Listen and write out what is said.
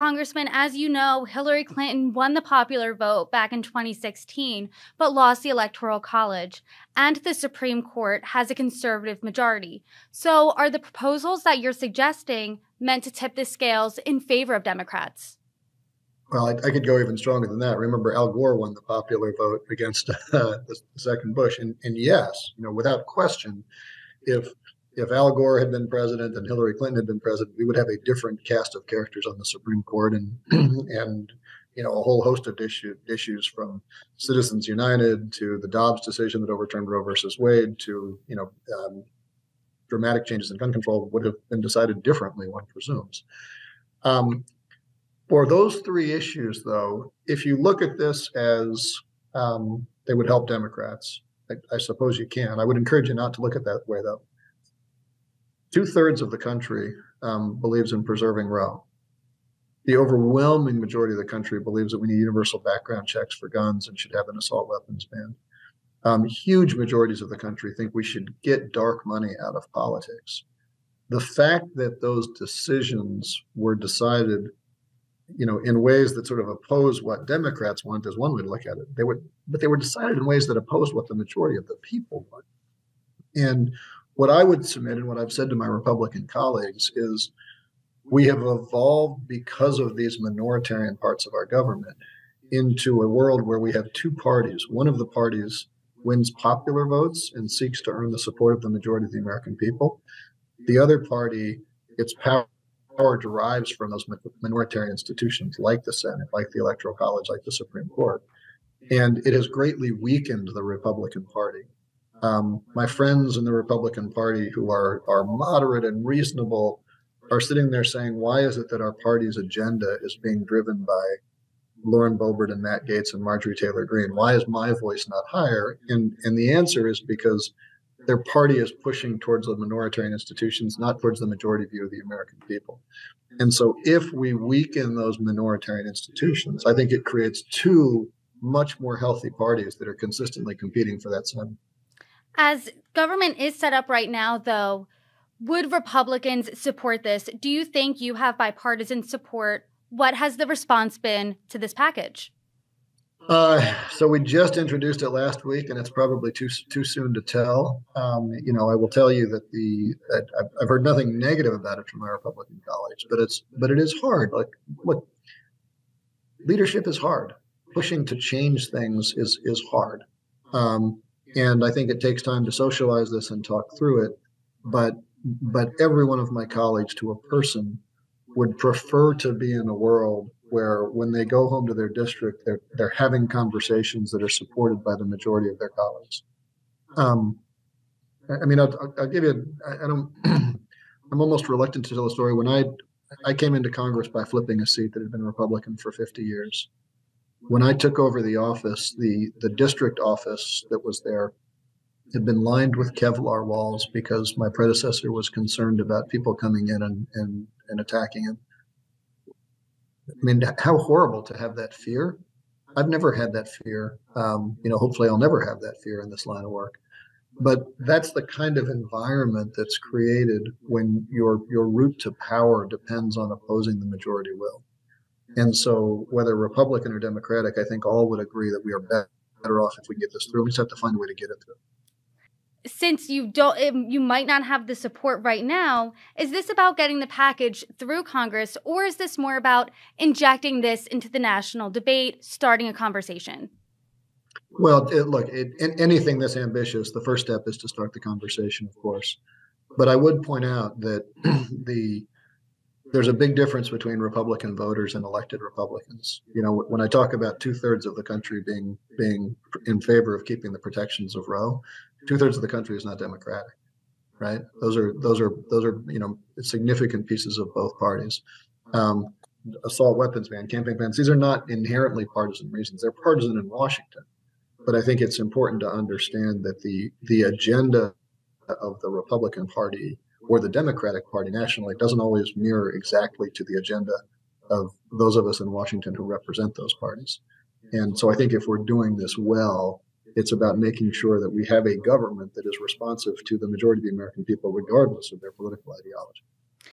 Congressman, as you know, Hillary Clinton won the popular vote back in 2016, but lost the Electoral College, and the Supreme Court has a conservative majority. So are the proposals that you're suggesting meant to tip the scales in favor of Democrats? Well, I could go even stronger than that. Remember, Al Gore won the popular vote against the second Bush, and yes, without question, if Al Gore had been president and Hillary Clinton had been president, we would have a different cast of characters on the Supreme Court, and and a whole host of issues from Citizens United to the Dobbs decision that overturned Roe versus Wade to dramatic changes in gun control would have been decided differently, one presumes. For those three issues, though, if you look at this as they would help Democrats, I suppose you can. I would encourage you not to look at that way, though. 2/3 of the country believes in preserving Roe. The overwhelming majority of the country believes that we need universal background checks for guns and should have an assault weapons ban. Huge majorities of the country think we should get dark money out of politics. The fact that those decisions were decided in ways that sort of oppose what Democrats want is one way to look at it. But they were decided in ways that oppose what the majority of the people want. And what I would submit, and what I've said to my Republican colleagues, is we have evolved because of these minoritarian parts of our government into a world where we have two parties. One of the parties wins popular votes and seeks to earn the support of the majority of the American people. The other party, its power derives from those minoritarian institutions like the Senate, like the Electoral College, like the Supreme Court. And it has greatly weakened the Republican Party. My friends in the Republican Party who are moderate and reasonable are sitting there saying, why is it that our party's agenda is being driven by Lauren Boebert and Matt Gaetz and Marjorie Taylor Greene? Why is my voice not higher? And the answer is because their party is pushing towards the minoritarian institutions, not towards the majority view of the American people. And so if we weaken those minoritarian institutions, I think it creates two much more healthy parties that are consistently competing for that Senate. As government is set up right now, though, would Republicans support this? Do you think you have bipartisan support? What has the response been to this package? So we just introduced it last week, and it's probably too soon to tell. I will tell you that I've heard nothing negative about it from my Republican colleagues, but it is hard. Like, look, leadership is hard. Pushing to change things is hard, and I think it takes time to socialize this and talk through it. But every one of my colleagues, to a person, would prefer to be in a world where when they go home to their district, they're having conversations that are supported by the majority of their colleagues. I'll give you. I'm almost reluctant to tell a story. When I came into Congress by flipping a seat that had been Republican for 50 years. When I took over the office, the district office that was there had been lined with Kevlar walls because my predecessor was concerned about people coming in and attacking him. I mean, how horrible to have that fear. I've never had that fear. Hopefully I'll never have that fear in this line of work. But that's the kind of environment that's created when your route to power depends on opposing the majority will. And so whether Republican or Democratic, I think all would agree that we are better off if we get this through. We just have to find a way to get it through. Since you might not have the support right now, is this about getting the package through Congress, or is this more about injecting this into the national debate, starting a conversation? Well, anything this ambitious, the first step is to start the conversation, of course. But I would point out that there's a big difference between Republican voters and elected Republicans. When I talk about 2/3 of the country being in favor of keeping the protections of Roe, 2/3 of the country is not Democratic, right? Those are significant pieces of both parties. Assault weapons ban, campaign bans, these are not inherently partisan reasons. They're partisan in Washington. But I think it's important to understand that the agenda of the Republican Party or the Democratic Party nationally doesn't always mirror exactly to the agenda of those of us in Washington who represent those parties. And so I think if we're doing this well, it's about making sure that we have a government that is responsive to the majority of the American people, regardless of their political ideology.